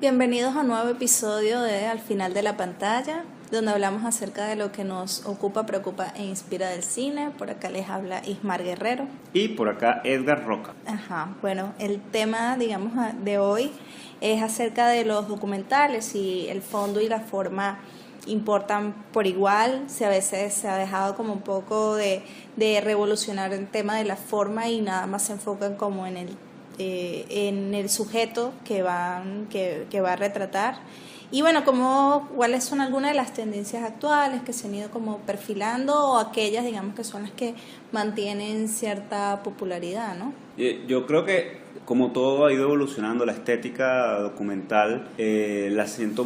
Bienvenidos a un nuevo episodio de Al final de la pantalla, donde hablamos acerca de lo que nos ocupa, preocupa e inspira del cine. Por acá les habla Ismar Guerrero. Y por acá Edgar Roca. Bueno, el tema, digamos, de hoy es acerca de los documentales, si el fondo y la forma importan por igual, si a veces se ha dejado como un poco de revolucionar el tema de la forma y nada más se enfocan como en el sujeto que va a retratar. Y bueno, ¿cuáles son algunas de las tendencias actuales que se han ido como perfilando o aquellas, digamos, que son las que mantienen cierta popularidad, ¿no? Yo creo que como todo ha ido evolucionando, la estética documental la siento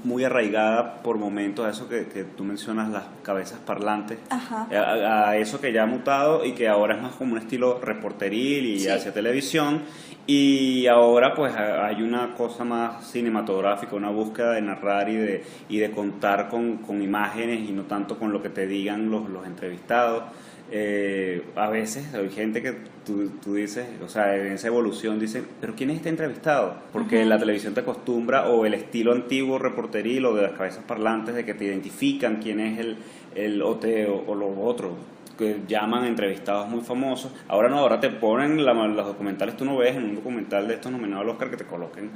muy arraigada por momentos a eso que tú mencionas, las cabezas parlantes, a eso que ya ha mutado y que ahora es más como un estilo reporteril y hacia televisión, y ahora pues hay una cosa más cinematográfica, una búsqueda de narrar y de contar con imágenes y no tanto con lo que te digan los entrevistados. A veces hay gente que tú dices, o sea, en esa evolución dicen, pero ¿quién es este entrevistado? Porque la televisión te acostumbra, o el estilo antiguo reporteril o de las cabezas parlantes, de que te identifican quién es el OT o los otros que llaman entrevistados muy famosos. Ahora no, ahora te ponen los documentales. Tú no ves en un documental de estos nominados al Oscar que te coloquen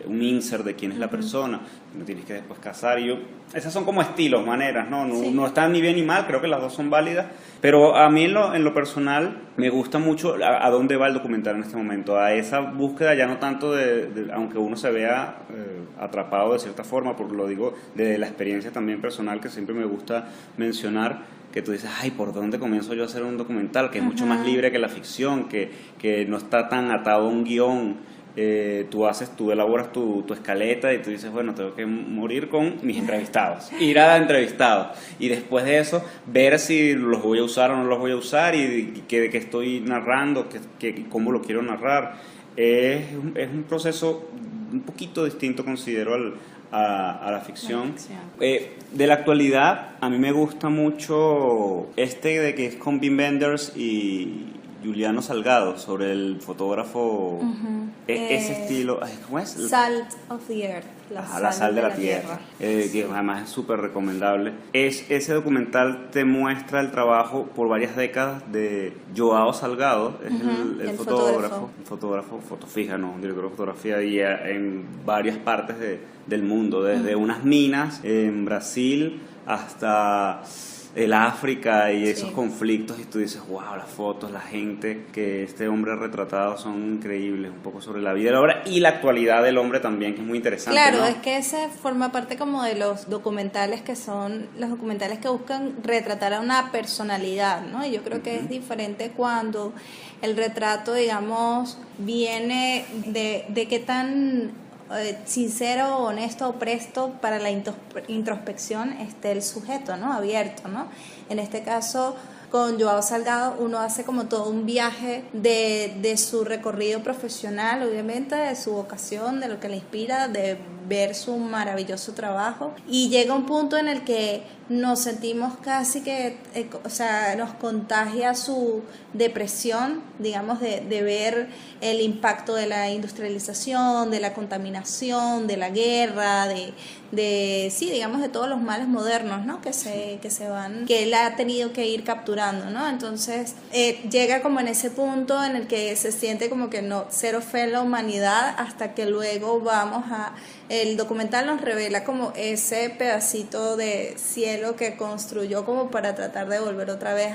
un insert de quién es la persona, no tienes que después casar. Esas son como estilos, maneras, no están ni bien ni mal, creo que las dos son válidas, pero a mí en lo personal me gusta mucho a dónde va el documental en este momento, a esa búsqueda ya no tanto aunque uno se vea atrapado de cierta forma, porque lo digo de la experiencia también personal que siempre me gusta mencionar, que tú dices, ay, ¿por dónde comienzo yo a hacer un documental? Que es mucho más libre que la ficción, que no está tan atado a un guión. Tú elaboras tu escaleta y tú dices, bueno, tengo que morir con mis entrevistados, ir a entrevistados, y después de eso ver si los voy a usar o no los voy a usar, y qué estoy narrando, cómo lo quiero narrar. Es un proceso un poquito distinto, considero, a la ficción. De la actualidad, a mí me gusta mucho de que es con Wim Wenders y Juliano Salgado, sobre el fotógrafo, ese estilo, ¿cómo es? Salt of the Earth, la sal de la tierra. Que además es súper recomendable. Ese documental te muestra el trabajo por varias décadas de Joao Salgado, es el fotógrafo, fotofija, director de fotografía, y en varias partes del mundo, desde unas minas en Brasil hasta el África y esos conflictos, y tú dices, wow, las fotos, la gente que este hombre ha retratado son increíbles, un poco sobre la vida, la obra y la actualidad del hombre también, que es muy interesante. Claro, ¿no? es que ese forma parte como de los documentales que son los documentales que buscan retratar a una personalidad, ¿no? Y yo creo que es diferente cuando el retrato, digamos, viene de qué tan sincero, honesto o presto para la introspección esté el sujeto, ¿no? Abierto, ¿no? En este caso, con Joao Salgado uno hace como todo un viaje de su recorrido profesional, obviamente, de su vocación, de lo que le inspira, de ver su maravilloso trabajo, y llega un punto en el que nos sentimos casi que, nos contagia su depresión, digamos, de ver el impacto de la industrialización, de la contaminación, de la guerra, digamos, de todos los males modernos, ¿no? Que él ha tenido que ir capturando, ¿no? Entonces, llega como en ese punto en el que se siente como que cero fe en la humanidad, hasta que luego el documental nos revela como ese pedacito de cielo que construyó como para tratar de volver otra vez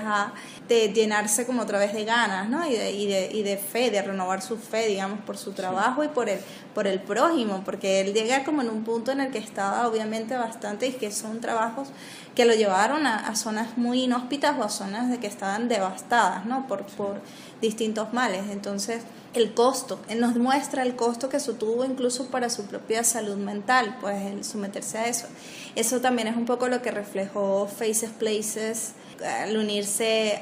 de llenarse como otra vez de ganas, ¿no? Y de fe, de renovar su fe, digamos, por su trabajo y por el prójimo, porque él llega como en un punto en el que estaba obviamente bastante, y que son trabajos que lo llevaron a zonas muy inhóspitas, o a zonas de que estaban devastadas, ¿no? Por distintos males. Entonces, el costo, él nos muestra el costo que eso tuvo incluso para su propia salud mental, pues el someterse a eso. Eso también es un poco lo que reflejó Faces Places al unirse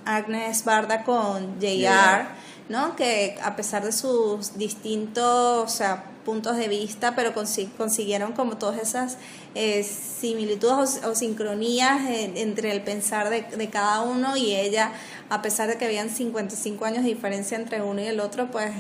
Agnes Barda con J.R., ¿no? Que a pesar de sus distintos puntos de vista, pero consiguieron como todas esas similitudes o sincronías entre el pensar de cada uno, y ella a pesar de que habían 55 años de diferencia entre uno y el otro, pues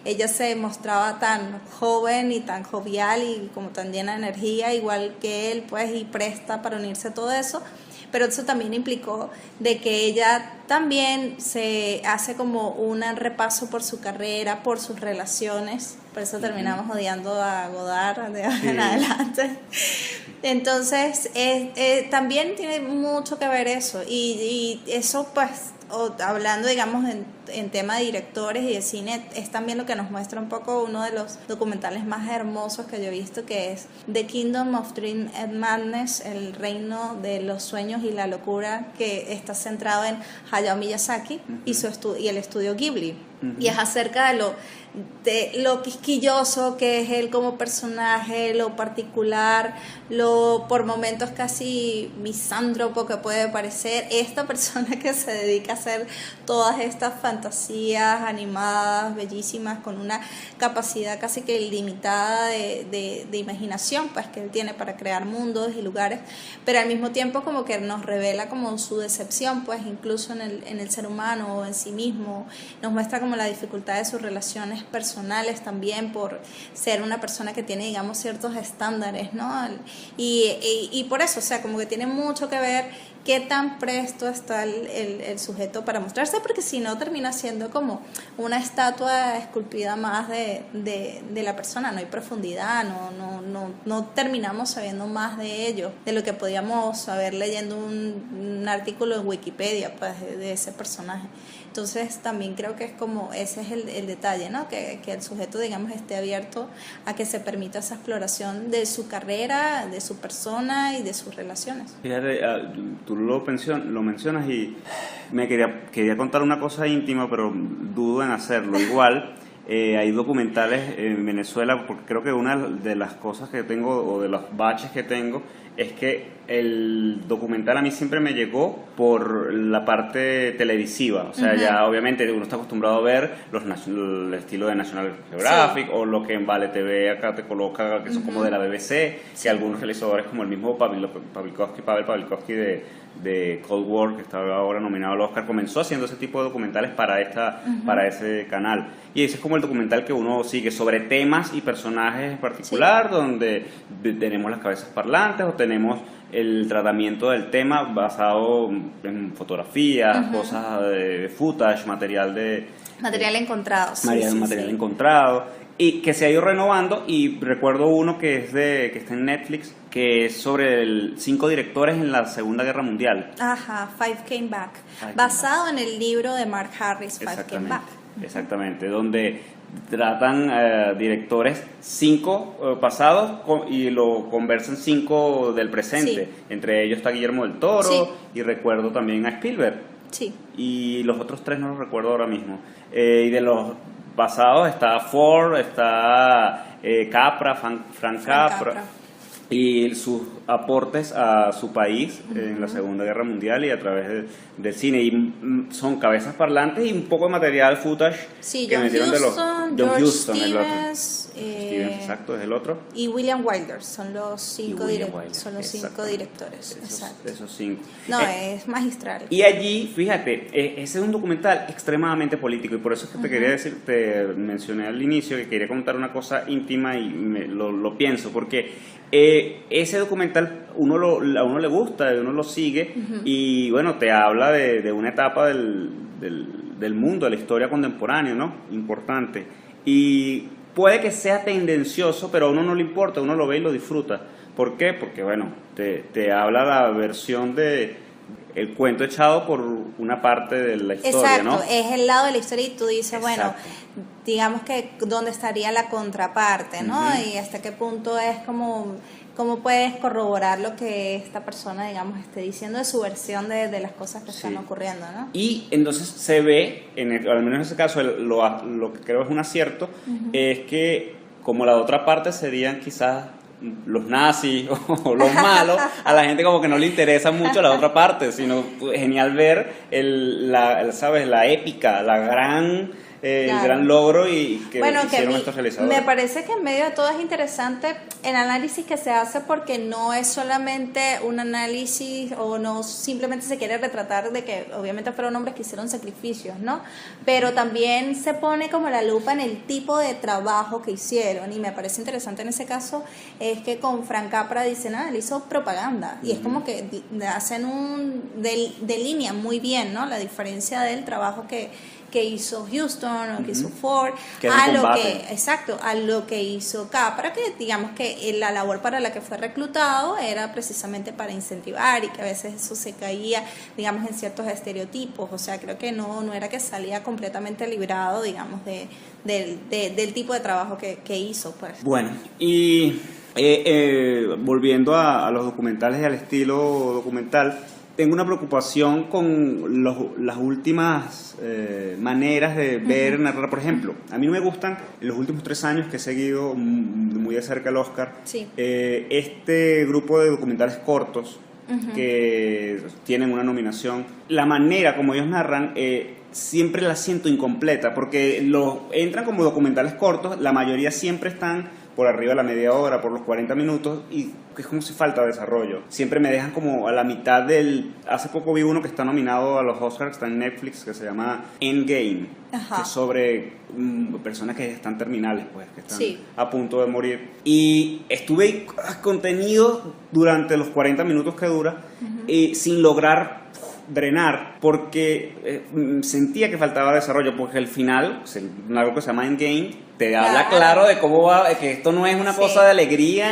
ella se mostraba tan joven y tan jovial y como tan llena de energía, igual que él, pues, y presta para unirse a todo eso. Pero eso también implicó de que ella también se hace como un repaso por su carrera, por sus relaciones. Por eso terminamos odiando a Godard de ahora en adelante. Entonces, también tiene mucho que ver eso. Y eso, pues, hablando, digamos, en tema de directores y de cine, es también lo que nos muestra un poco uno de los documentales más hermosos que yo he visto, que es The Kingdom of Dream and Madness, el reino de los sueños y la locura, que está centrado en Hayao Miyazaki y el estudio Ghibli. Y es acerca de lo quisquilloso que es él como personaje, lo particular, lo por momentos casi misántropo que puede parecer esta persona que se dedica a hacer todas estas fantasías animadas, bellísimas, con una capacidad casi que ilimitada de imaginación, pues, que él tiene para crear mundos y lugares, pero al mismo tiempo como que nos revela como su decepción, pues, incluso en el ser humano o en sí mismo. Nos muestra como la dificultad de sus relaciones personales también, por ser una persona que tiene, digamos, ciertos estándares, ¿no? Y por eso, o sea, como que tiene mucho que ver qué tan presto está el sujeto para mostrarse, porque si no termina siendo como una estatua esculpida más de la persona, no hay profundidad, no terminamos sabiendo más de ello, de lo que podíamos saber leyendo un artículo en Wikipedia, pues, de ese personaje. Entonces también creo que es como, ese es el detalle, ¿no? Que el sujeto, digamos, esté abierto a que se permita esa exploración de su carrera, de su persona y de sus relaciones. Fíjate, tú lo mencionas y me quería contar una cosa íntima, pero dudo en hacerlo. Igual, hay documentales en Venezuela, porque creo que una de las cosas que tengo, o de los baches que tengo, es que el documental a mí siempre me llegó por la parte televisiva. O sea, ya obviamente uno está acostumbrado a ver el estilo de National Geographic, o lo que en Vale TV acá te coloca, que son como de la BBC, que algunos realizadores como el mismo Pavel Pawlikowski de Cold War, que está ahora nominado al Oscar, comenzó haciendo ese tipo de documentales para ese canal. Y ese es como el documental que uno sigue sobre temas y personajes en particular, donde tenemos las cabezas parlantes o tenemos el tratamiento del tema basado en fotografías, cosas de footage, material encontrado. Material encontrado, y que se ha ido renovando. Y recuerdo uno que está en Netflix, que es sobre 5 directores en la Segunda Guerra Mundial. Ajá, Five Came Back, basado en el libro de Mark Harris, Five Came Back. Exactamente, donde tratan directores 5 pasados y lo conversan 5 del presente. Entre ellos está Guillermo del Toro, y recuerdo también a Spielberg. Y los otros 3 no los recuerdo ahora mismo. Y de los pasados está Ford, está Capra, Frank Capra, y sus aportes a su país en la Segunda Guerra Mundial y a través del cine. Y son cabezas parlantes y un poco de material footage que metieron de los John Huston, el otro. Stevens, exacto, es el otro. Y William Wilder, son los 5 directores. Esos 5. No, es magistral. Y allí, fíjate, ese es un documental extremadamente político, y por eso es que te mencioné al inicio que quería contar una cosa íntima y lo pienso, porque ese documental a uno le gusta, uno lo sigue, y bueno, te habla de una etapa del mundo, de la historia contemporánea, ¿no? Importante. Y puede que sea tendencioso, pero a uno no le importa, uno lo ve y lo disfruta. ¿Por qué? Porque, bueno, te habla la versión de el cuento echado por una parte de la historia, ¿no? Es el lado de la historia, y tú dices, bueno, digamos que dónde estaría la contraparte, ¿no? Y hasta qué punto es como cómo puedes corroborar lo que esta persona, digamos, esté diciendo de su versión de las cosas que están ocurriendo, ¿no? Y entonces se ve, al menos en ese caso, lo que creo es un acierto, es que como la otra parte serían quizás los nazis o los malos, a la gente como que no le interesa mucho la otra parte, sino genial ver la épica, la gran el gran logro y que hicieron estos realizadores. Me parece que en medio de todo es interesante el análisis que se hace, porque no es solamente un análisis o no simplemente se quiere retratar de que obviamente fueron hombres que hicieron sacrificios, ¿no? Pero también se pone como la lupa en el tipo de trabajo que hicieron, y me parece interesante en ese caso es que con Frank Capra dicen, él hizo propaganda, y es como que hacen delinean muy bien, ¿no? La diferencia del trabajo que hizo Houston o que hizo Ford a lo que hizo Capra, que digamos que la labor para la que fue reclutado era precisamente para incentivar, y que a veces eso se caía, digamos, en ciertos estereotipos. O sea, creo que no era que salía completamente librado, digamos, del tipo de trabajo que hizo, pues. Bueno, y volviendo a los documentales y al estilo documental, tengo una preocupación con las últimas maneras de ver, narrar. Por ejemplo, a mí no me gustan, en los últimos 3 años que he seguido muy de cerca el Oscar, este grupo de documentales cortos que tienen una nominación. La manera como ellos narran siempre la siento incompleta, porque entran como documentales cortos, la mayoría siempre están por arriba de la media hora, por los 40 minutos, y es como si falta desarrollo. Siempre me dejan como a la mitad Hace poco vi uno que está nominado a los Oscars, que está en Netflix, que se llama Endgame, que es sobre personas que están terminales, pues, que están a punto de morir. Y estuve contenido durante los 40 minutos que dura, sin lograr drenar, porque sentía que faltaba desarrollo, porque al final, algo que se llama Endgame, te habla claro de cómo va, que esto no es una cosa de alegría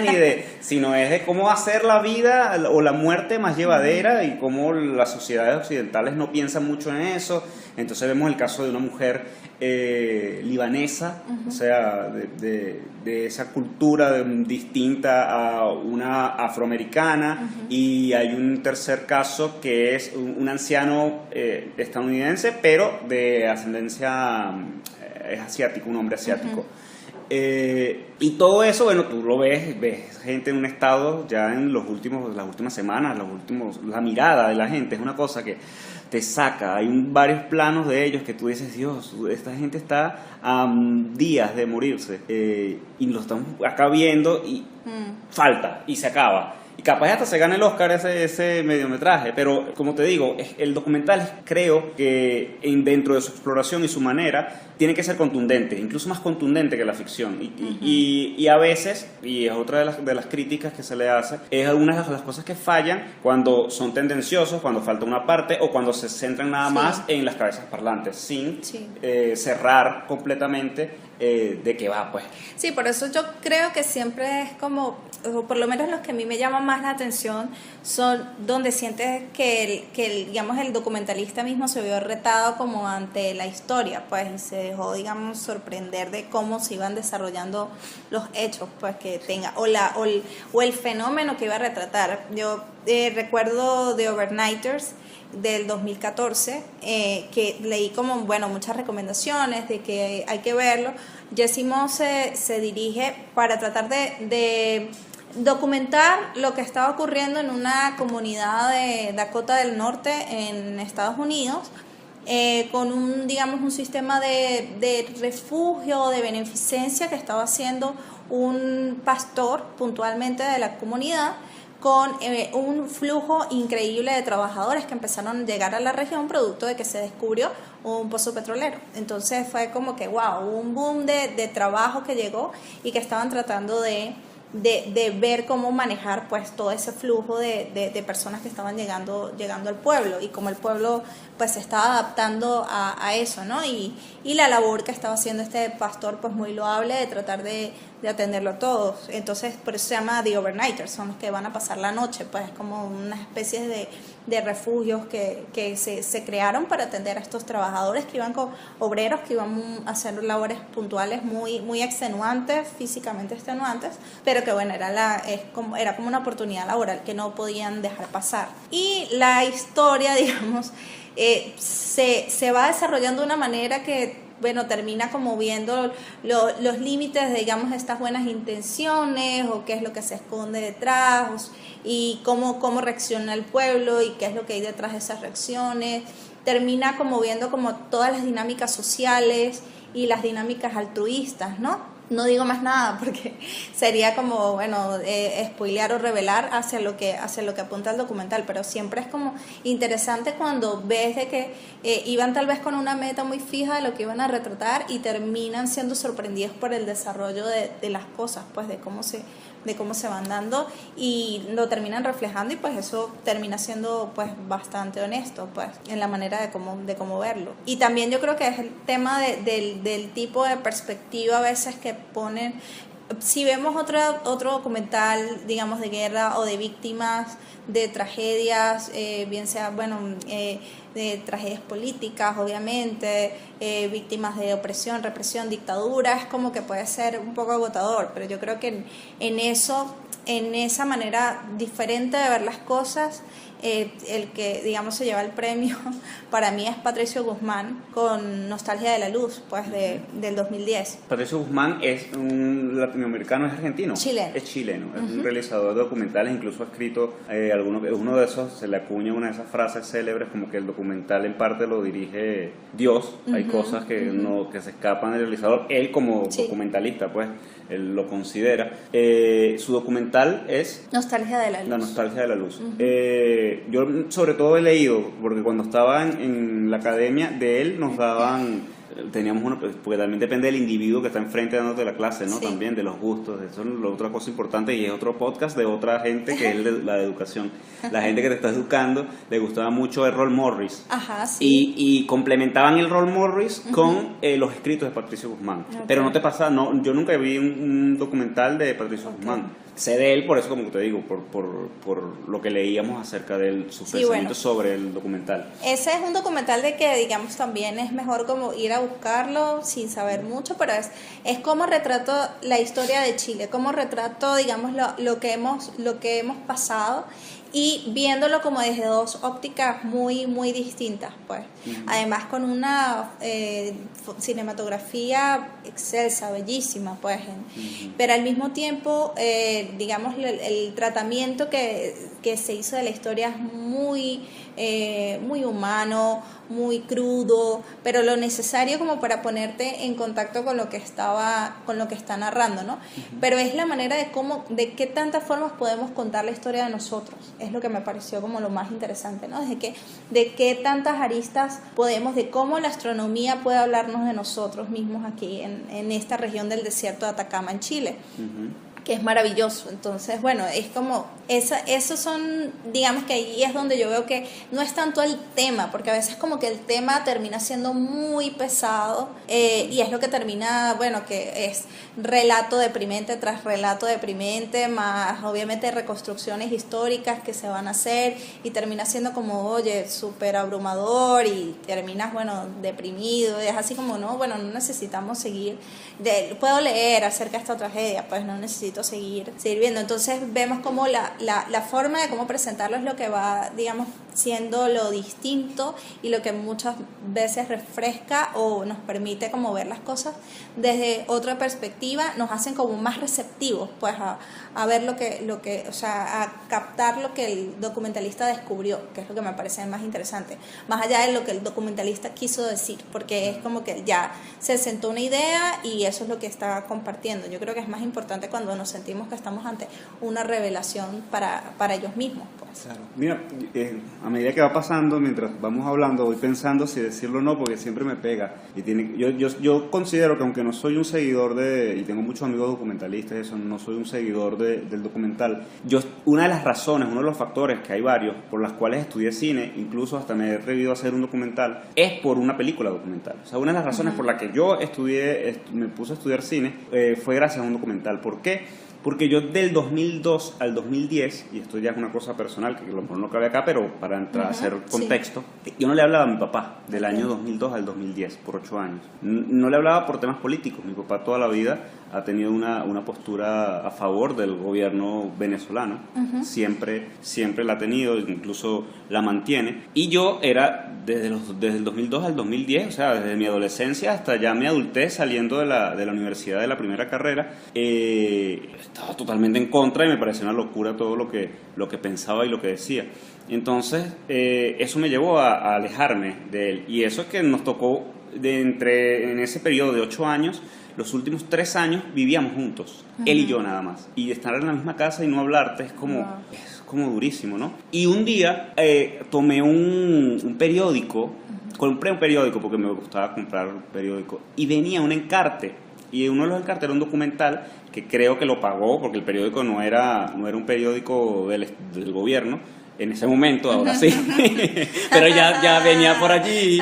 sino es de cómo hacer la vida o la muerte más llevadera, y cómo las sociedades occidentales no piensan mucho en eso. Entonces vemos el caso de una mujer libanesa, o sea, de esa cultura distinta a una afroamericana, y hay un tercer caso que es un anciano estadounidense, pero de ascendencia es asiático, un hombre asiático. Y todo eso, bueno, tú lo ves gente en un estado ya en las últimas semanas, la mirada de la gente es una cosa que te saca. Hay varios planos de ellos que tú dices, Dios, esta gente está a días de morirse, y lo estamos acá viendo y falta, y se acaba. Y capaz hasta se gana el Oscar ese mediometraje, pero como te digo, el documental, creo que dentro de su exploración y su manera, tiene que ser contundente, incluso más contundente que la ficción. Y a veces, y es otra de las críticas que se le hace, es algunas de las cosas que fallan cuando son tendenciosos, cuando falta una parte, o cuando se centran nada más en las cabezas parlantes, sin cerrar completamente de qué va, pues. Sí, por eso yo creo que siempre es como, o por lo menos los que a mí me llaman más la atención, son donde sientes que digamos, el documentalista mismo se vio retado como ante la historia, pues, y se dejó, digamos, sorprender de cómo se iban desarrollando los hechos, pues, que tenga, o el fenómeno que iba a retratar. Yo recuerdo The Overnighters del 2014, que leí como, bueno, muchas recomendaciones de que hay que verlo. Jesse Moss se dirige para tratar de documentar lo que estaba ocurriendo en una comunidad de Dakota del Norte en Estados Unidos, con un sistema de refugio, de beneficencia que estaba haciendo un pastor puntualmente de la comunidad, con un flujo increíble de trabajadores que empezaron a llegar a la región producto de que se descubrió un pozo petrolero. Entonces fue como que wow, un boom de trabajo que llegó, y que estaban tratando de ver cómo manejar, pues, todo ese flujo de personas que estaban llegando al pueblo, y cómo el pueblo, pues, se estaba adaptando a eso, ¿no? Y la labor que estaba haciendo este pastor, pues, muy loable, de tratar de atenderlo a todos. Entonces, por eso se llama The Overnighters, son los que van a pasar la noche, pues, como una especie de refugios que se crearon para atender a estos trabajadores que iban con obreros que iban a hacer labores puntuales muy extenuantes, físicamente extenuantes, pero que, bueno, era como una oportunidad laboral que no podían dejar pasar. Y la historia, digamos, se va desarrollando de una manera que, bueno, termina como viendo los límites de, digamos, estas buenas intenciones, o qué es lo que se esconde detrás, y cómo reacciona el pueblo, y qué es lo que hay detrás de esas reacciones. Termina como viendo como todas las dinámicas sociales, y las dinámicas altruistas, ¿no? No digo más nada porque sería como, bueno, spoilear o revelar hacia lo que apunta el documental, pero siempre es como interesante cuando ves de que iban tal vez con una meta muy fija de lo que iban a retratar y terminan siendo sorprendidos por el desarrollo de las cosas, pues de cómo se van dando y lo terminan reflejando, y pues eso termina siendo pues bastante honesto pues en la manera de cómo verlo. Y también yo creo que es el tema del tipo de perspectiva a veces que ponen. Si vemos otro documental, digamos, de guerra o de víctimas de tragedias, bien sea, bueno, de tragedias políticas, obviamente, víctimas de opresión, represión, dictadura, es como que puede ser un poco agotador, pero yo creo que en esa manera diferente de ver las cosas, el que, digamos, se lleva el premio para mí es Patricio Guzmán con Nostalgia de la Luz, pues del 2010. Patricio Guzmán es un latinoamericano, ¿es argentino? Chileno. Es chileno, es un realizador de documentales, incluso ha escrito uno de esos, se le acuña una de esas frases célebres como que el documental en parte lo dirige Dios, hay cosas que se escapan del realizador, él como documentalista pues él lo considera. Su documental es Nostalgia de la Luz. La Nostalgia de la Luz. Yo sobre todo he leído, porque cuando estaba en la academia de él nos daban, teníamos uno, porque también depende del individuo que está enfrente dándote la clase, ¿no? Sí. También de los gustos, eso es otra cosa importante, y es otro podcast de otra gente que es la de educación. La gente que te está educando le gustaba mucho Errol Morris. Ajá, sí. Y complementaban el Errol Morris con los escritos de Patricio Guzmán. Okay. Pero no te pasa, yo nunca vi un documental de Patricio Guzmán. Sé de él por eso, como te digo, por lo que leíamos acerca de sus pensamientos sobre el documental. Ese es un documental de que, digamos, también es mejor como ir a buscarlo sin saber mucho, pero es como retrato la historia de Chile, como retrato, digamos, lo que hemos pasado, y viéndolo como desde dos ópticas muy, muy distintas, pues. Además con una cinematografía excelsa, bellísima, pues. Pero al mismo tiempo, digamos, el tratamiento que se hizo de la historia es muy humano, muy crudo, pero lo necesario como para ponerte en contacto con lo que está narrando, ¿no? Pero es la manera de qué tantas formas podemos contar la historia de nosotros, es lo que me pareció como lo más interesante, ¿no? De qué tantas aristas podemos, de cómo la astronomía puede hablarnos de nosotros mismos aquí en esta región del desierto de Atacama, en Chile. Que es maravilloso. Entonces, bueno, es como esos son, digamos que ahí es donde yo veo que no es tanto el tema, porque a veces como que el tema termina siendo muy pesado, y es lo que termina, bueno, que es relato deprimente tras relato deprimente, más obviamente reconstrucciones históricas que se van a hacer, y termina siendo como, oye, súper abrumador, y terminas, bueno, deprimido, y es así como, no, bueno, no necesitamos seguir, puedo leer acerca de esta tragedia, pues no necesito seguir viendo. Entonces vemos como la forma de cómo presentarlo es lo que va, digamos, siendo lo distinto, y lo que muchas veces refresca o nos permite como ver las cosas desde otra perspectiva, nos hacen como más receptivos, pues a ver lo que, o sea, a captar lo que el documentalista descubrió, que es lo que me parece más interesante, más allá de lo que el documentalista quiso decir, porque es como que ya se sentó una idea y eso es lo que está compartiendo. Yo creo que es más importante cuando nos sentimos que estamos ante una revelación para ellos mismos, pues. Claro. Mira, a medida que va pasando, mientras vamos hablando, voy pensando si decirlo o no, porque siempre me pega. Yo considero que aunque no soy un seguidor y tengo muchos amigos documentalistas, eso, no soy un seguidor del documental. Una de las razones, uno de los factores, que hay varios, por las cuales estudié cine, incluso hasta me he atrevido a hacer un documental, es por una película documental. O sea, una de las razones por las que yo me puse a estudiar cine fue gracias a un documental. ¿Por qué? Porque yo del 2002 al 2010, y esto ya es una cosa personal que a lo mejor no cabe acá, pero para entrar a hacer contexto, yo no le hablaba a mi papá del año 2002 al 2010, por 8 años. No le hablaba por temas políticos. Mi papá toda la vida ha tenido una postura a favor del gobierno venezolano, siempre la ha tenido, incluso la mantiene, y yo era desde el 2002 al 2010, o sea, desde mi adolescencia hasta ya mi adultez, saliendo de la universidad de la primera carrera, estaba totalmente en contra, y me parecía una locura todo lo que pensaba y lo que decía. Entonces eso me llevó a alejarme de él, y eso es que nos tocó en ese periodo de 8 años, los últimos 3 años vivíamos juntos, él y yo nada más. Y estar en la misma casa y no hablarte es como durísimo, ¿no? Y un día tomé un periódico, compré un periódico porque me gustaba comprar un periódico, y venía un encarte, y uno de los encartes era un documental que creo que lo pagó, porque el periódico no era un periódico del gobierno, en ese momento, ahora sí, pero ya venía por allí,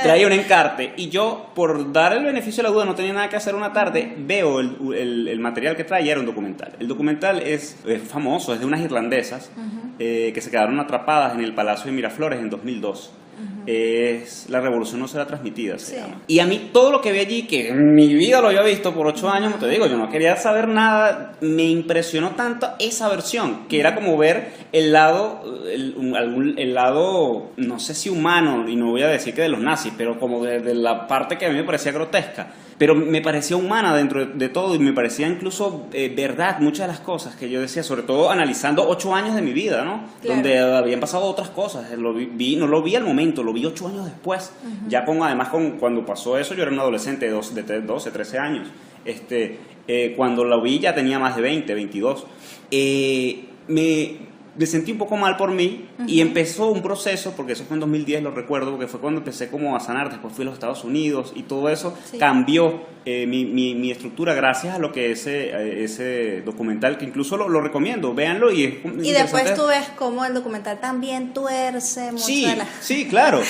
traía un encarte, y yo, por dar el beneficio de la duda, no tenía nada que hacer una tarde, veo el material que traía, era un documental. El documental es famoso, es de unas irlandesas que se quedaron atrapadas en el Palacio de Miraflores en 2002. Es La Revolución no será transmitida, se llama. Y a mí todo lo que vi allí, que en mi vida lo había visto por 8 años, te digo, yo no quería saber nada, me impresionó tanto esa versión, que era como ver el lado, no sé si humano, y no voy a decir que de los nazis, pero como de la parte que a mí me parecía grotesca. Pero me parecía humana dentro de todo, y me parecía incluso verdad muchas de las cosas que yo decía, sobre todo analizando 8 años de mi vida, ¿no? Claro. Donde habían pasado otras cosas. No lo vi al momento, lo vi 8 años después. Ya cuando pasó eso, yo era un adolescente de 12, 13 años. Cuando lo vi ya tenía más de 20, 22. Me sentí un poco mal por mí y empezó un proceso, porque eso fue en 2010, lo recuerdo, porque fue cuando empecé como a sanar. Después fui a los Estados Unidos y todo eso cambió mi estructura gracias a lo que ese documental, que incluso lo recomiendo, véanlo. Y después tú ves cómo el documental también tuerce mucho sí, claro.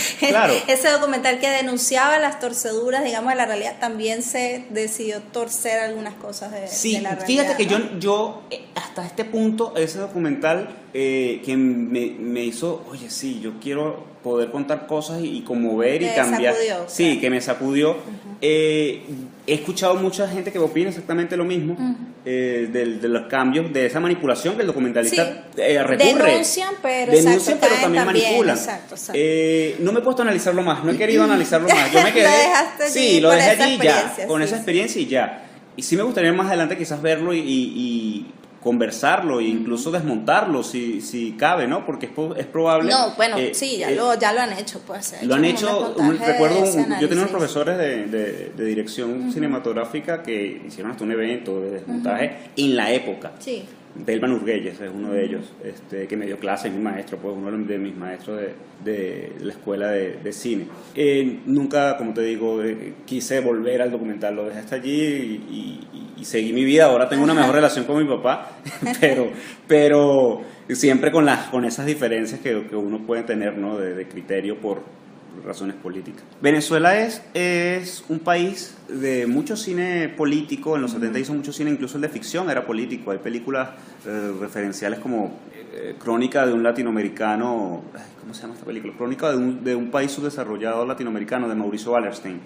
Ese documental que denunciaba las torceduras, digamos, de la realidad, también se decidió torcer algunas cosas de la realidad. Fíjate que yo hasta este punto, ese documental que me hizo, oye, sí, yo quiero poder contar cosas y conmover y cambiar. Sí, que me sacudió. He escuchado mucha gente que opina exactamente lo mismo, de los cambios, de esa manipulación que el documentalista recurre. Denuncian, pero también manipulan. Exacto. No me he puesto a analizarlo más, no he querido analizarlo más. Yo me quedé, lo dejé allí ya, con esa experiencia y ya. Y sí me gustaría más adelante quizás verlo y conversarlo e incluso desmontarlo si cabe, ¿no? Porque es probable. No, bueno, ya lo han hecho, pues. Lo han hecho. Recuerdo, yo tenía unos profesores de dirección cinematográfica que hicieron hasta un evento de desmontaje en la época. Sí. Belman Urguelles es uno de ellos, que me dio clase, mi maestro, pues uno de mis maestros de la escuela de cine. Nunca, como te digo, quise volver al documental, lo dejé hasta allí y seguí mi vida. Ahora tengo una mejor relación con mi papá, pero siempre con esas diferencias que uno puede tener, ¿no? de criterio por razones políticas. Venezuela es un país de mucho cine político. En los 70 hizo mucho cine, incluso el de ficción era político. Hay películas referenciales como Crónica de un latinoamericano, ¿cómo se llama esta película? Crónica de un país subdesarrollado latinoamericano, de Mauricio Wallerstein.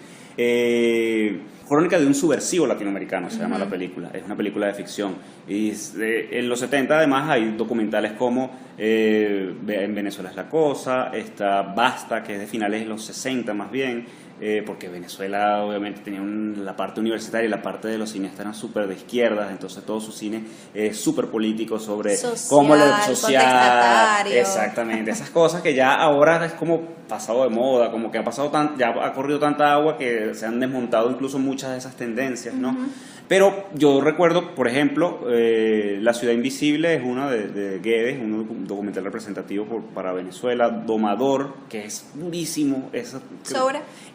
Crónica de un subversivo latinoamericano se llama la película. Es una película de ficción. Y en los 70 además hay documentales como En Venezuela es la cosa, está Basta, que es de finales de los 60 más bien, porque Venezuela obviamente tenía la parte universitaria y la parte de los cineastas eran súper de izquierdas, entonces todo su cine es súper político sobre cómo lo social, exactamente, esas cosas que ya ahora es como pasado de moda, como que ya ha corrido tanta agua que se han desmontado incluso muchas de esas tendencias, ¿no? Pero yo recuerdo, por ejemplo, La Ciudad Invisible es uno de Guedes, un documental representativo para Venezuela. Domador, que es durísimo.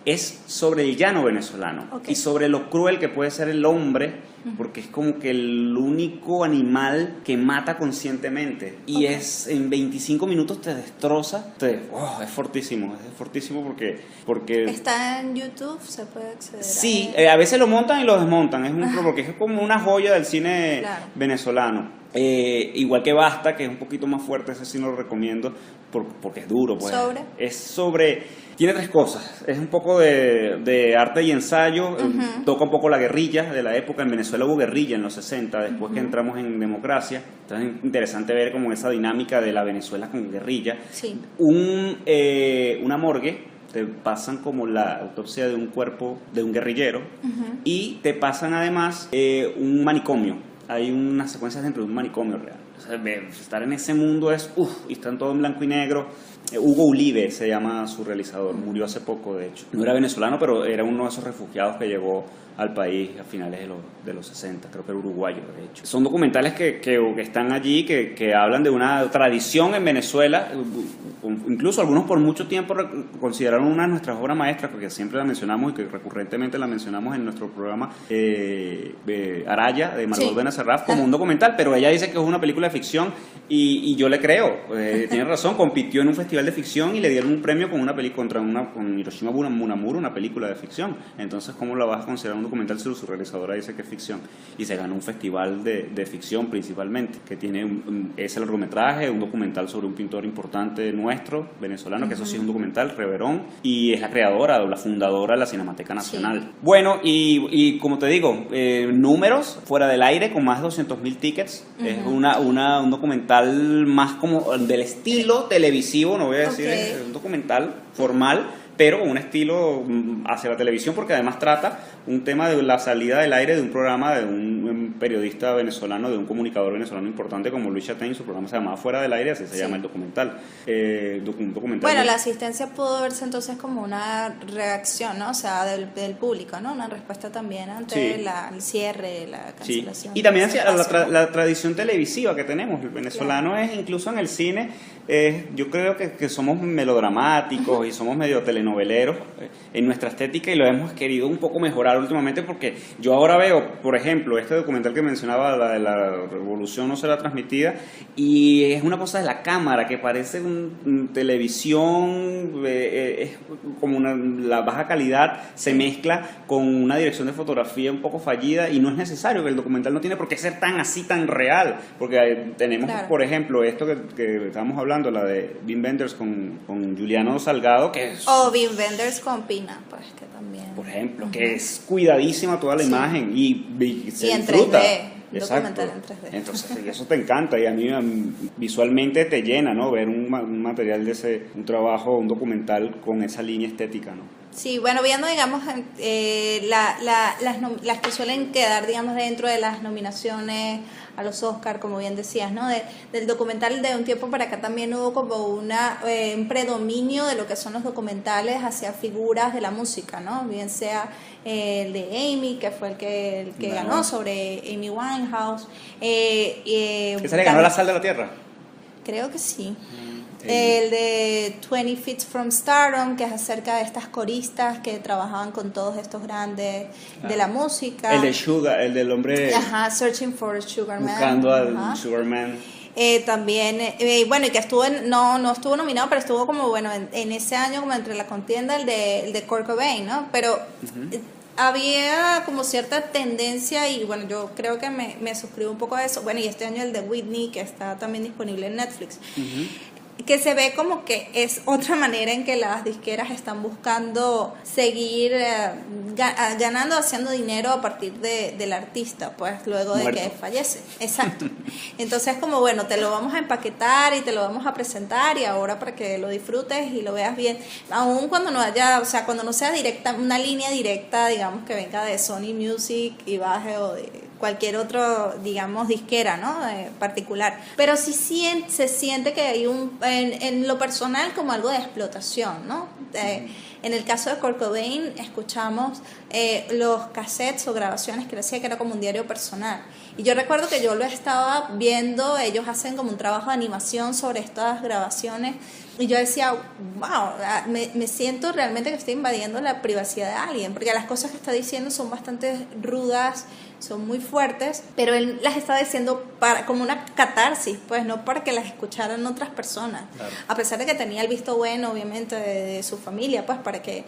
Es sobre el llano venezolano, y sobre lo cruel que puede ser el hombre, porque es como que el único animal que mata conscientemente. Y en 25 minutos te destroza. Es fortísimo porque... ¿Está en YouTube? ¿Se puede acceder? Sí, a veces lo montan y lo desmontan, porque es como una joya del cine venezolano. Igual que Basta, que es un poquito más fuerte, ese sí lo recomiendo porque es duro, pues. Tiene 3 cosas. Es un poco de arte y ensayo. Toca un poco la guerrilla de la época. En Venezuela hubo guerrilla en los 60, después que entramos en democracia. Entonces es interesante ver como esa dinámica de la Venezuela con guerrilla. Sí. Una morgue, te pasan como la autopsia de un cuerpo de un guerrillero, y te pasan además un manicomio. Hay unas secuencias dentro de un manicomio real. O sea, estar en ese mundo y están todo en blanco y negro. Hugo Ulibe se llama su realizador, murió hace poco de hecho. No era venezolano, pero era uno de esos refugiados que llegó al país a finales de los 60, creo que era uruguayo de hecho. Son documentales que están allí, que hablan de una tradición en Venezuela, incluso algunos por mucho tiempo consideraron una de nuestras obras maestras, porque siempre la mencionamos y que recurrentemente la mencionamos en nuestro programa, Araya, de Margot Benacerraf, como un documental, pero ella dice que es una película de ficción y yo le creo, tiene razón, compitió en un festival de ficción y le dieron un premio con una película con Hiroshima Munamura, una película de ficción. Entonces, ¿cómo la vas a considerar un documental si su realizadora dice que es ficción? Y se ganó un festival de ficción principalmente, que tiene es el largometraje, un documental sobre un pintor importante nuestro, venezolano, que eso sí es un documental, Reverón, y es la creadora o la fundadora de la Cinemateca Nacional. Sí. Bueno, y como te digo, números fuera del aire con más de 200.000 tickets. Es un documental más como del estilo televisivo, no voy a decir, es un documental formal, pero con un estilo hacia la televisión, porque además trata un tema de la salida del aire de un programa de un periodista venezolano, de un comunicador venezolano importante como Luis Chatein. Su programa se llamaba Fuera del Aire, así se llama el documental. Un documental. Bueno, la asistencia pudo verse entonces como una reacción, ¿no? O sea, del público, ¿no? Una respuesta también ante el cierre, la cancelación. Y también hacia la tradición televisiva que tenemos. El venezolano es, incluso en el cine, yo creo que somos melodramáticos y somos medio telenoveleros en nuestra estética, y lo hemos querido un poco mejorar últimamente, porque yo ahora veo, por ejemplo, este documental que mencionaba, la de la revolución no será transmitida, y es una cosa de la cámara que parece televisión, es como la baja calidad se mezcla con una dirección de fotografía un poco fallida, y no es necesario, que el documental no tiene por qué ser tan real, porque tenemos, por ejemplo, esto que estábamos hablando, la de Wim Wenders con Juliano Salgado, que es... O Wim Wenders con Pina, pues que también... Por ejemplo, que es cuidadísima toda la imagen y se en disfruta. 3D. Exacto. Documental en 3D. Entonces, eso te encanta, y a mí visualmente te llena, ¿no? Ver un material un trabajo, un documental con esa línea estética, ¿no? Sí, bueno, viendo, digamos, las que suelen quedar, digamos, dentro de las nominaciones a los Oscar, como bien decías, ¿no? Del documental, de un tiempo para acá también hubo como un predominio de lo que son los documentales hacia figuras de la música, ¿no? Bien sea el de Amy, que fue el que ganó, sobre Amy Winehouse. ¿Que se le ganó la Sal de la Tierra? Creo que sí. El de 20 Feet from Stardom, que es acerca de estas coristas que trabajaban con todos estos grandes de la música. El de Sugar, el del hombre... Searching for Sugar Man. Buscando al Sugar Man. También, bueno, y que no estuvo nominado, pero estuvo como, bueno, en ese año como entre la contienda el de Kurt Cobain, ¿no? Pero... había como cierta tendencia, y bueno, yo creo que me suscribo un poco a eso. Bueno, y este año el de Whitney, que está también disponible en Netflix, que se ve como que es otra manera en que las disqueras están buscando seguir ganando, haciendo dinero a partir del artista, pues luego de que fallece. Exacto. Entonces, como bueno, te lo vamos a empaquetar y te lo vamos a presentar, y ahora para que lo disfrutes y lo veas bien, aun cuando no haya, o sea, cuando no sea directa, una línea directa, digamos, que venga de Sony Music y baje, o de cualquier otro, digamos, disquera, ¿no? Particular. Pero sí se siente que hay en lo personal como algo de explotación, ¿no? En el caso de Kurt Cobain escuchamos los cassettes o grabaciones que decía que era como un diario personal. Y yo recuerdo que yo lo estaba viendo, ellos hacen como un trabajo de animación sobre estas grabaciones, y yo decía, wow, me siento realmente que estoy invadiendo la privacidad de alguien, porque las cosas que está diciendo son bastante rudas, son muy fuertes, pero él las está diciendo como una catarsis, pues no para que las escucharan otras personas, claro. A pesar de que tenía el visto bueno, obviamente, de su familia, pues para que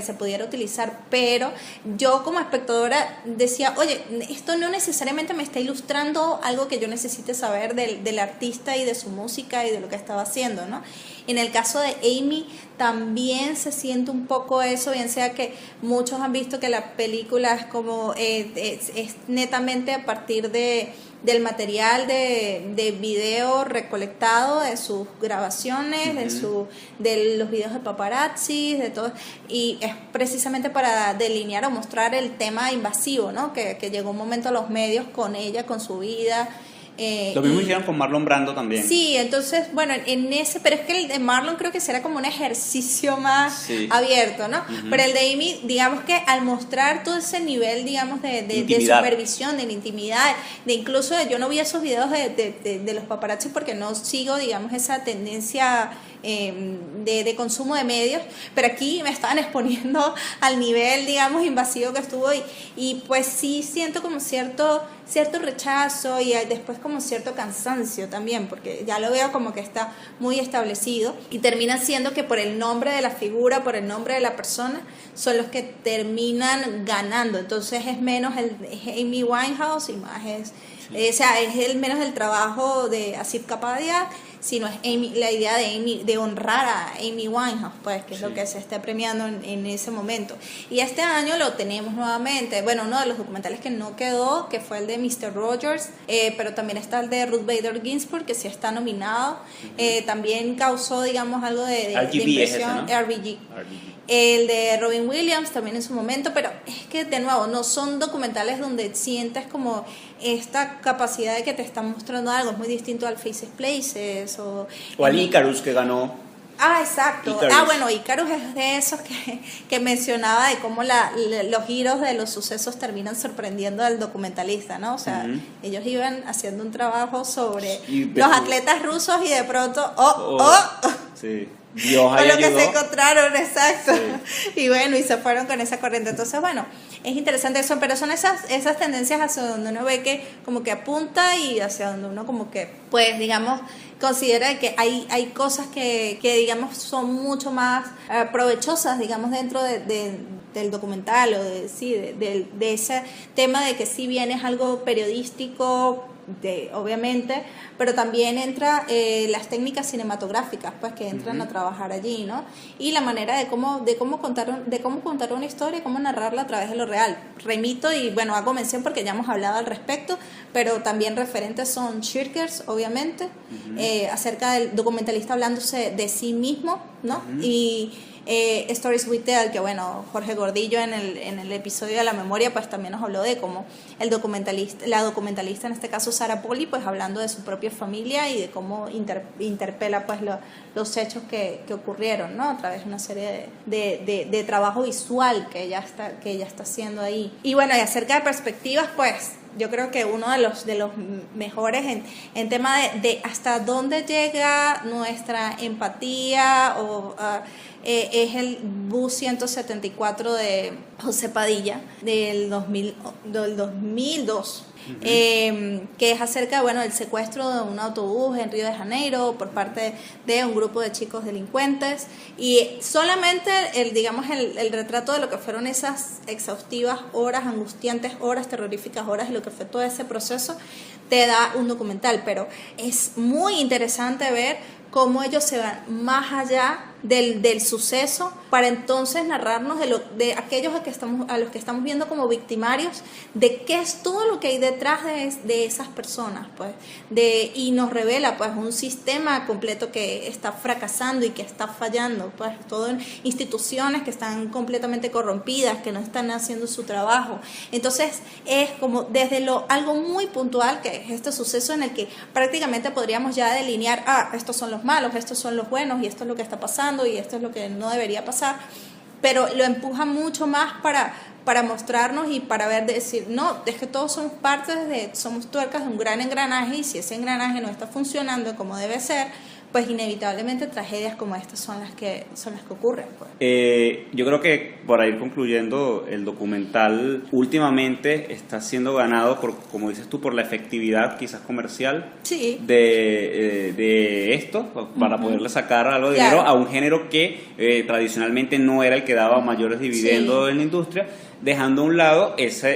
se pudiera utilizar, pero yo como espectadora decía, oye, esto no necesariamente me está ilustrando algo que yo necesite saber del artista y de su música y de lo que estaba haciendo, ¿no? En el caso de Amy también se siente un poco eso, bien sea que muchos han visto que la película es como es netamente a partir del material de video recolectado de sus grabaciones, de los videos de paparazzi, de todo, y es precisamente para delinear o mostrar el tema invasivo, ¿no? Que llegó un momento a los medios con ella, con su vida, Lo mismo hicieron con Marlon Brando también. Sí, entonces, bueno, pero es que el de Marlon creo que será como un ejercicio más abierto, ¿no? Pero el de Amy, digamos que al mostrar todo ese nivel, digamos, de supervisión, de la intimidad, de incluso, yo no vi esos videos de los paparazzis porque no sigo, digamos, esa tendencia de consumo de medios, pero aquí me estaban exponiendo al nivel, digamos, invasivo que estuvo y pues sí siento como cierto rechazo y después como cierto cansancio también, porque ya lo veo como que está muy establecido y termina siendo que por el nombre de la figura, por el nombre de la persona, son los que terminan ganando. Entonces es menos es Amy Winehouse y más es menos el trabajo de Asif Kapadia, sino es la idea de honrar a Amy Winehouse, pues, que es lo que se está premiando en ese momento. Y este año lo tenemos nuevamente, bueno, uno de los documentales que no quedó, que fue el de Mr. Rogers, pero también está el de Ruth Bader Ginsburg, que sí está nominado. También causó, digamos, algo de impresión. RBG. El de Robin Williams también en su momento, pero es que de nuevo no son documentales donde sientes como esta capacidad de que te están mostrando algo. Es muy distinto al Faces Places o al Icarus que ganó. Exacto. Icarus. Bueno, Icarus es de esos que mencionaba de cómo los giros de los sucesos terminan sorprendiendo al documentalista, ¿no? O sea, ellos iban haciendo un trabajo sobre los atletas rusos y de pronto, sí. Dios con lo ayudó. que se encontraron, exacto. Sí. Y bueno, y se fueron con esa corriente. Entonces, bueno, es interesante eso, pero son esas tendencias hacia donde uno ve que como que apunta y hacia donde uno como que, pues, digamos, considera que hay cosas que digamos, son mucho más provechosas, digamos, dentro del documental o de ese tema de que si bien es algo periodístico, obviamente, pero también entra las técnicas cinematográficas, pues, que entran a trabajar allí, ¿no? Y la manera de cómo contar una historia y cómo narrarla a través de lo real. Remito y, bueno, hago mención porque ya hemos hablado al respecto, pero también referentes son Shirkers, obviamente, acerca del documentalista hablándose de sí mismo, ¿no? Y Stories We Tell, que bueno, Jorge Gordillo en el episodio de la memoria pues también nos habló de cómo la documentalista en este caso Sarah Polley, pues hablando de su propia familia y de cómo interpela pues los hechos que ocurrieron, ¿no? A través de una serie de trabajo visual que ella está haciendo ahí. Y bueno, y acerca de perspectivas, pues yo creo que uno de los mejores en tema de hasta dónde llega nuestra empatía es el bus 174 de José Padilla del 2002. Que es acerca, bueno, del secuestro de un autobús en Río de Janeiro por parte de un grupo de chicos delincuentes, y solamente el retrato de lo que fueron esas exhaustivas horas, angustiantes horas, terroríficas horas, y lo que fue todo ese proceso te da un documental, pero es muy interesante ver cómo ellos se van más allá del suceso para entonces narrarnos de aquellos a los que estamos viendo como victimarios, de qué es todo lo que hay detrás de esas personas, pues, y nos revela pues un sistema completo que está fracasando y que está fallando, pues, todo en instituciones que están completamente corrompidas, que no están haciendo su trabajo. Entonces es como desde algo muy puntual, que es este suceso en el que prácticamente podríamos ya delinear, estos son los malos, estos son los buenos, y esto es lo que está pasando, y esto es lo que no debería pasar, pero lo empuja mucho más para mostrarnos y para decir, no, es que todos somos somos tuercas de un gran engranaje, y si ese engranaje no está funcionando como debe ser, pues inevitablemente tragedias como estas son las que ocurren, pues. Yo creo que, para ir concluyendo, el documental últimamente está siendo ganado como dices tú, por la efectividad quizás comercial de esto, para poderle sacar algo de dinero a un género que tradicionalmente no era el que daba mayores dividendos en la industria, dejando a un lado esa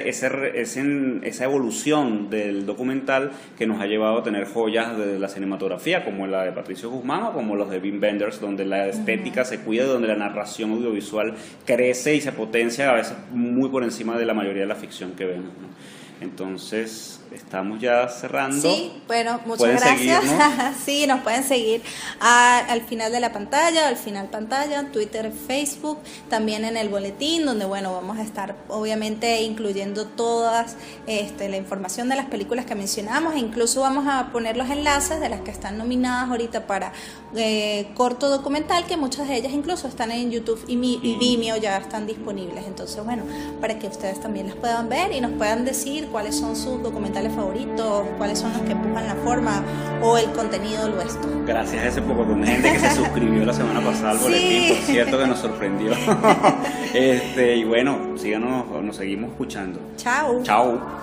evolución del documental que nos ha llevado a tener joyas de la cinematografía, como la de Patricio Guzmán o como los de Wim Wenders, donde la estética se cuida y donde la narración audiovisual crece y se potencia, a veces muy por encima de la mayoría de la ficción que vemos, ¿no? Entonces, estamos ya cerrando. Sí, bueno, muchas gracias. Sí, nos pueden seguir al final de la pantalla, al final pantalla, Twitter, Facebook, también en el boletín, donde bueno, vamos a estar obviamente incluyendo todas la información de las películas que mencionamos, e incluso vamos a poner los enlaces de las que están nominadas ahorita para corto documental, que muchas de ellas incluso están en YouTube y Vimeo, ya están disponibles. Entonces bueno, para que ustedes también las puedan ver y nos puedan decir cuáles son sus documentales favoritos, cuáles son los que empujan la forma o el contenido nuestro. Gracias a ese poco de gente que se suscribió la semana pasada al boletín, por cierto, que nos sorprendió. Y bueno, síganos, nos seguimos escuchando. Chao. Chao.